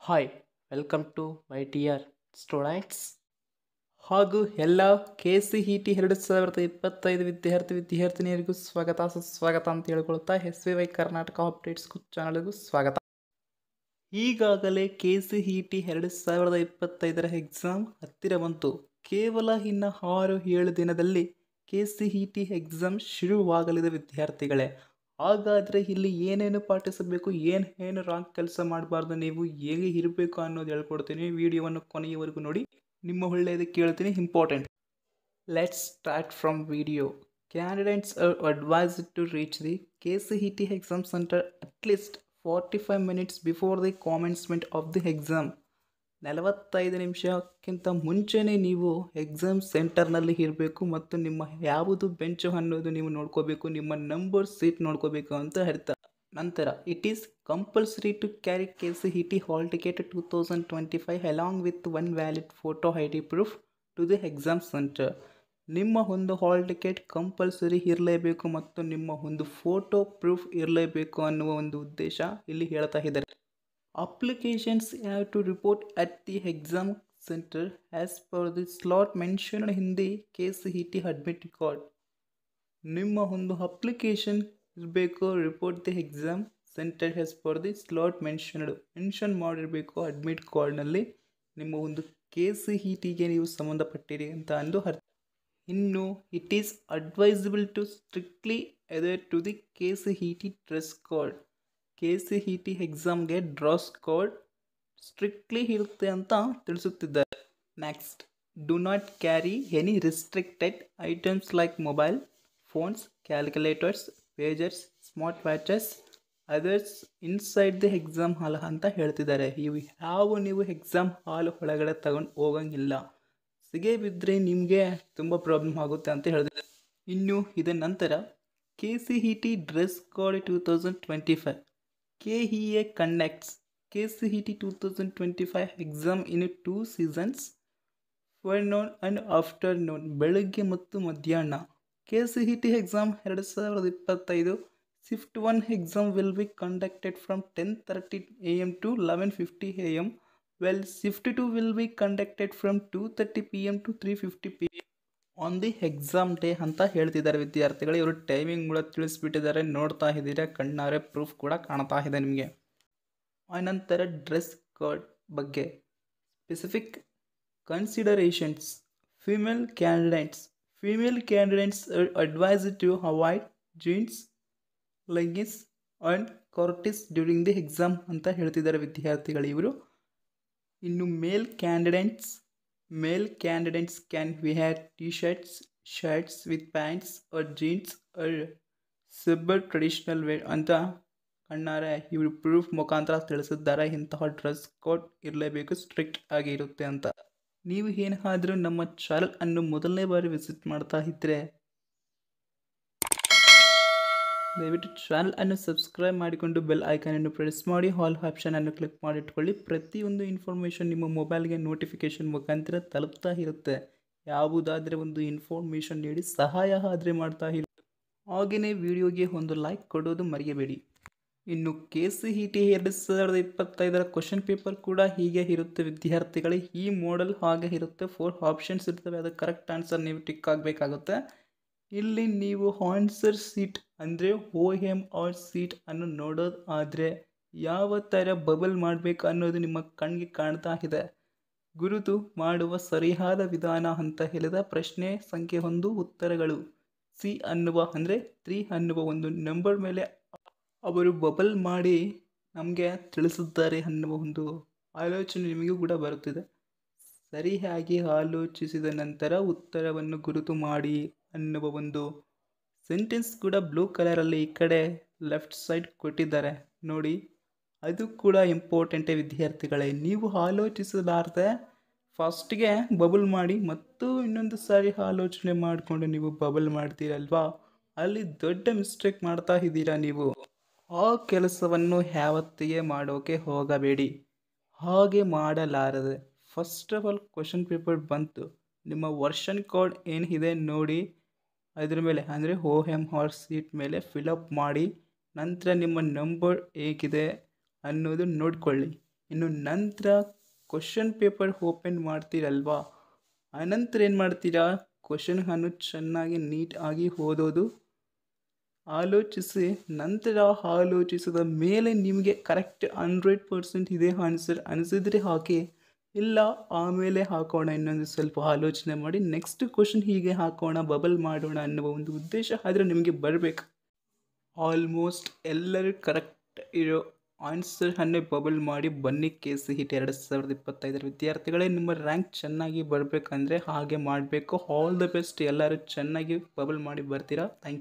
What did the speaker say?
Hi welcome to my dear students ಹಾಗೂ ಎಲ್ಲ KCET 2025 ವಿದ್ಯಾರ್ಥಿನಿಯರಿಗೂ ಸ್ವಾಗತ ಸುಸ್ವಾಗತ ಅಂತ ಹೇಳ್ಕೊಳ್ತಾ SVY ಕರ್ನಾಟಕ ಅಪ್ಡೇಟ್ಸ್ ಚಾನಲ್ಗೂ ಸ್ವಾಗತ. ಈಗಾಗಲೇ KCET 2025 ಎಕ್ಸಾಮ್ ಹತ್ತಿರ ಬಂತು. ಕೇವಲ ಇನ್ನು 6-7 ದಿನದಲ್ಲಿ KCET ಎಕ್ಸಾಮ್ ಶುರುವಾಗಲಿದೆ ವಿದ್ಯಾರ್ಥಿಗಳೇ. ಹಾಗಾದರೆ ಇಲ್ಲಿ ಏನೇನು ಪಾಟಿಸಬೇಕು, ಏನು ರಾಂಗ್ ಕೆಲಸ ಮಾಡಬಾರ್ದು, ನೀವು ಹೇಗೆ ಇರಬೇಕು ಅನ್ನೋದು ಹೇಳ್ಕೊಡ್ತೀನಿ. ವಿಡಿಯೋವನ್ನು ಕೊನೆಯವರೆಗೂ ನೋಡಿ, ನಿಮ್ಮ ಒಳ್ಳೆಯದಕ್ಕೆ ಕೇಳ್ತೀನಿ, important. Let's start from video. Candidates are advised to reach the KCET exam centre at least 45 minutes before the commencement of the exam. 45 ನಿಮಿಷಕ್ಕಿಂತ ಮುಂಚೆನೇ ನೀವು ಎಕ್ಸಾಮ್ ಸೆಂಟರ್ನಲ್ಲಿ ಇರಬೇಕು ಮತ್ತು ನಿಮ್ಮ ಯಾವುದು ಬೆಂಚು ಅನ್ನೋದು ನೀವು ನೋಡ್ಕೋಬೇಕು, ನಿಮ್ಮ ನಂಬರ್ ಸೀಟ್ ನೋಡ್ಕೋಬೇಕು ಅಂತ ಅರ್ಥ. ನಂತರ it is compulsory to carry KCET hall ticket 2025 along with one valid photo ID proof to the exam centre. ನಿಮ್ಮ ಒಂದು ಹಾಲ್ ಟಿಕೆಟ್ ಕಂಪಲ್ಸರಿ ಇರಲೇಬೇಕು ಮತ್ತು ನಿಮ್ಮ ಒಂದು ಫೋಟೋ ಪ್ರೂಫ್ ಇರಲೇಬೇಕು ಅನ್ನುವ ಒಂದು ಉದ್ದೇಶ ಇಲ್ಲಿ ಹೇಳ್ತಾ ಇದ್ದಾರೆ. Applications have to report at the exam center as per the slot mentioned in the KCET admit record. ನಿಮ್ಮ ಒಂದು ಅಪ್ಲಿಕೇಶನ್ ಇರಬೇಕು, report the exam centre as per the slot mention ಮಾಡಿರಬೇಕು ಅಡ್ಮಿಟ್ ಕಾರ್ಡ್ನಲ್ಲಿ ನಿಮ್ಮ ಒಂದು KCETಗೆ ನೀವು ಸಂಬಂಧಪಟ್ಟಿರಿ ಅಂತ ಅಂದು ಅರ್ಥ. ಇನ್ನು it is advisable to strictly adhere to the KCET dress code. KCET ಎಕ್ಸಾಮ್ಗೆ ಡ್ರೆಸ್ ಕೋಡ್ ಸ್ಟ್ರಿಕ್ಟ್ಲಿ ಇರುತ್ತೆ ಅಂತ ತಿಳಿಸುತ್ತಿದ್ದಾರೆ. Next, do not carry any restricted items like mobile phones, calculators, pagers, smart watches, others inside the exam hall ಅಂತ ಹೇಳ್ತಿದ್ದಾರೆ. ಇವು ನೀವು exam hall ಒಳಗಡೆ ತಗೊಂಡು ಹೋಗಂಗಿಲ್ಲ. ಸಿಗೇ ಬಿದ್ದರೆ ನಿಮಗೆ ತುಂಬ ಪ್ರಾಬ್ಲಮ್ ಆಗುತ್ತೆ ಅಂತ ಹೇಳ್ತಿದ್ದಾರೆ. ಇನ್ನು ಇದರ ನಂತರ KCET dress code 2025. KEA conducts KCET 2025 exam in 2 seasons, forenoon and afternoon. ಬೆಳಗ್ಗೆ ಮತ್ತು ಮಧ್ಯಾಹ್ನ. KCET exam 2025 Shift 1 exam will be conducted from 10:30 AM to 11:50 AM, while Shift 2 will be conducted from 2:30 PM to 3:50 PM on the exam day ಅಂತ ಹೇಳ್ತಿದ್ದಾರೆ ವಿದ್ಯಾರ್ಥಿಗಳು. ಇವರು timing ಕೂಡ ತಿಳಿಸ್ಬಿಟ್ಟಿದ್ದಾರೆ, ನೋಡ್ತಾ ಇದ್ದೀರಾ, ಕಣ್ಣಾರೆ ಪ್ರೂಫ್ ಕೂಡ ಕಾಣ್ತಾ ಇದೆ ನಿಮಗೆ. ಆನಂತರ ಡ್ರೆಸ್ ಕೋಡ್ ಬಗ್ಗೆ specific considerations. Female candidates are advised to avoid jeans, leggings and kurtis during the exam ಅಂತ ಹೇಳ್ತಿದ್ದಾರೆ ವಿದ್ಯಾರ್ಥಿಗಳು ಇವರು. ಇನ್ನು ಮೇಲ್ candidates can wear t-shirts, shirts with pants or jeans or similar traditional wear ಅಂತ ಕಣ್ಣಾರೆ ಇವರು ಪ್ರೂಫ್ ಮುಖಾಂತರ ತಿಳಿಸಿದ್ದಾರೆ. ಇಂತಹ ಡ್ರೆಸ್ ಕೋಡ್ ಇರಲೇಬೇಕು, ಸ್ಟ್ರಿಕ್ಟ್ ಆಗಿ ಇರುತ್ತೆ ಅಂತ. ನೀವು ಏನಾದರೂ ನಮ್ಮ ಚಾನಲ್ ಅನ್ನು ಮೊದಲನೇ ಬಾರಿ ವಿಸಿಟ್ ಮಾಡ್ತಾ ಇದ್ದರೆ ದಯವಿಟ್ಟು ಚಾನಲ್ ಅನ್ನು ಸಬ್ಸ್ಕ್ರೈಬ್ ಮಾಡಿಕೊಂಡು ಬೆಲ್ ಐಕಾನ್ ಅನ್ನು ಪ್ರೆಸ್ ಮಾಡಿ, ಆಲ್ ಆಪ್ಷನ್ ಅನ್ನು ಕ್ಲಿಕ್ ಮಾಡಿಟ್ಕೊಳ್ಳಿ. ಪ್ರತಿಯೊಂದು ಇನ್ಫಾರ್ಮೇಷನ್ ನಿಮ್ಮ ಮೊಬೈಲ್ಗೆ ನೋಟಿಫಿಕೇಶನ್ ಮುಖಾಂತರ ತಲುಪ್ತಾ ಇರುತ್ತೆ. ಯಾವುದಾದರೆ ಒಂದು ಇನ್ಫಾರ್ಮೇಷನ್ ನೀಡಿ ಸಹಾಯ ಆದರೆ ಮಾಡ್ತಾ ಇರುತ್ತೆ. ಹಾಗೆಯೇ ವಿಡಿಯೋಗೆ ಒಂದು ಲೈಕ್ ಕೊಡೋದು ಮರೆಯಬೇಡಿ. ಇನ್ನು KCET 2025 ಕ್ವಶನ್ ಪೇಪರ್ ಕೂಡ ಹೀಗೆ ಇರುತ್ತೆ ವಿದ್ಯಾರ್ಥಿಗಳೇ. ಈ ಮಾಡೆಲ್ ಹಾಗೆ ಇರುತ್ತೆ. 4 ಆಪ್ಷನ್ಸ್ ಇರ್ತವೆ, ಅದು ಕರೆಕ್ಟ್ ಆನ್ಸರ್ ನೀವು ಟಿಕ್ ಆಗಬೇಕಾಗುತ್ತೆ. ಇಲ್ಲಿ ನೀವು ಆನ್ಸರ್ ಸೀಟ್ ಅಂದರೆ OMR ಸೀಟ್ ಅನ್ನು ನೋಡೋದು ಆದರೆ ಯಾವ ಥರ ಬಬಲ್ ಮಾಡಬೇಕು ಅನ್ನೋದು ನಿಮ್ಮ ಕಣ್ಣಿಗೆ ಕಾಣ್ತಾ ಇದೆ. ಗುರುತು ಮಾಡುವ ಸರಿಯಾದ ವಿಧಾನ ಅಂತ ಹೇಳಿದ ಪ್ರಶ್ನೆ ಸಂಖ್ಯೆ 1 ಉತ್ತರಗಳು C ಅನ್ನುವ ಅಂದರೆ 3 ಅನ್ನುವ ಒಂದು ನಂಬರ್ ಮೇಲೆ ಅವರು ಬಬಲ್ ಮಾಡಿ ನಮಗೆ ತಿಳಿಸಿದ್ದಾರೆ ಅನ್ನುವ ಒಂದು ಆಲೋಚನೆ ನಿಮಗೂ ಕೂಡ ಬರುತ್ತಿದೆ. ಸರಿಯಾಗಿ ಆಲೋಚಿಸಿದ ನಂತರ ಉತ್ತರವನ್ನು ಗುರುತು ಮಾಡಿ ಅನ್ನುವ ಒಂದು ಸೆಂಟೆನ್ಸ್ ಕೂಡ ಬ್ಲೂ ಕಲರಲ್ಲಿ ಈ ಕಡೆ ಲೆಫ್ಟ್ ಸೈಡ್ ಕೊಟ್ಟಿದ್ದಾರೆ ನೋಡಿ. ಅದು ಕೂಡ ಇಂಪಾರ್ಟೆಂಟೇ ವಿದ್ಯಾರ್ಥಿಗಳೇ. ನೀವು ಆಲೋಚಿಸಲಾರ್ದೆ ಫಸ್ಟ್ಗೆ ಬಬಲ್ ಮಾಡಿ ಮತ್ತು ಇನ್ನೊಂದು ಸಾರಿ ಆಲೋಚನೆ ಮಾಡಿಕೊಂಡು ನೀವು ಬಬಲ್ ಮಾಡ್ತೀರಲ್ವಾ, ಅಲ್ಲಿ ದೊಡ್ಡ ಮಿಸ್ಟೇಕ್ ಮಾಡ್ತಾ ಇದ್ದೀರಾ ನೀವು. ಆ ಕೆಲಸವನ್ನು ಯಾವತ್ತಿಗೆ ಮಾಡೋಕೆ ಹೋಗಬೇಡಿ. ಹಾಗೆ ಮಾಡಲಾರದೆ first of all question paper ಬಂತು, ನಿಮ್ಮ ವರ್ಷನ್ ಕೋಡ್ ಏನಿದೆ ನೋಡಿ, ಅದ್ರ ಮೇಲೆ ಅಂದರೆ OMR ಸೀಟ್ ಮೇಲೆ ಫಿಲಪ್ ಮಾಡಿ ನಂತರ ನಿಮ್ಮ ನಂಬರ್ ಹೇಗಿದೆ ಅನ್ನೋದು ನೋಡ್ಕೊಳ್ಳಿ. ಇನ್ನು ನಂತರ ಕ್ವಶನ್ ಪೇಪರ್ ಓಪನ್ ಮಾಡ್ತೀರಲ್ವಾ, ಆನಂತರ ಏನು ಮಾಡ್ತೀರಾ, ಕ್ವಶನ್ ಚೆನ್ನಾಗಿ ನೀಟಾಗಿ ಓದೋದು, ಆಲೋಚಿಸಿ ನಂತರ ಆಲೋಚಿಸಿದ ಮೇಲೆ ನಿಮಗೆ ಕರೆಕ್ಟ್ 100% ಇದೇ ಆನ್ಸರ್ ಅನಿಸಿದರೆ ಹಾಕಿ, ಇಲ್ಲ ಆಮೇಲೆ ಹಾಕೋಣ, ಇನ್ನೊಂದು ಸ್ವಲ್ಪ ಆಲೋಚನೆ ಮಾಡಿ ನೆಕ್ಸ್ಟ್ ಕ್ವಶನ್ ಹೀಗೆ ಹಾಕೋಣ, ಬಬಲ್ ಮಾಡೋಣ ಅನ್ನುವ ಒಂದು ಉದ್ದೇಶ ಆದರೆ ನಿಮಗೆ ಬರಬೇಕು. ಆಲ್ಮೋಸ್ಟ್ ಎಲ್ಲರೂ ಕರೆಕ್ಟ್ ಇರೋ ಆನ್ಸರನ್ನೇ ಬಬಲ್ ಮಾಡಿ ಬನ್ನಿ. KCET 2025 ವಿದ್ಯಾರ್ಥಿಗಳೇ, ನಿಮ್ಮ ರ್ಯಾಂಕ್ ಚೆನ್ನಾಗಿ ಬರಬೇಕಂದ್ರೆ ಹಾಗೆ ಮಾಡಬೇಕು. All the best. ಎಲ್ಲರೂ ಚೆನ್ನಾಗಿ ಬಬಲ್ ಮಾಡಿ ಬರ್ತೀರಾ. Thank you.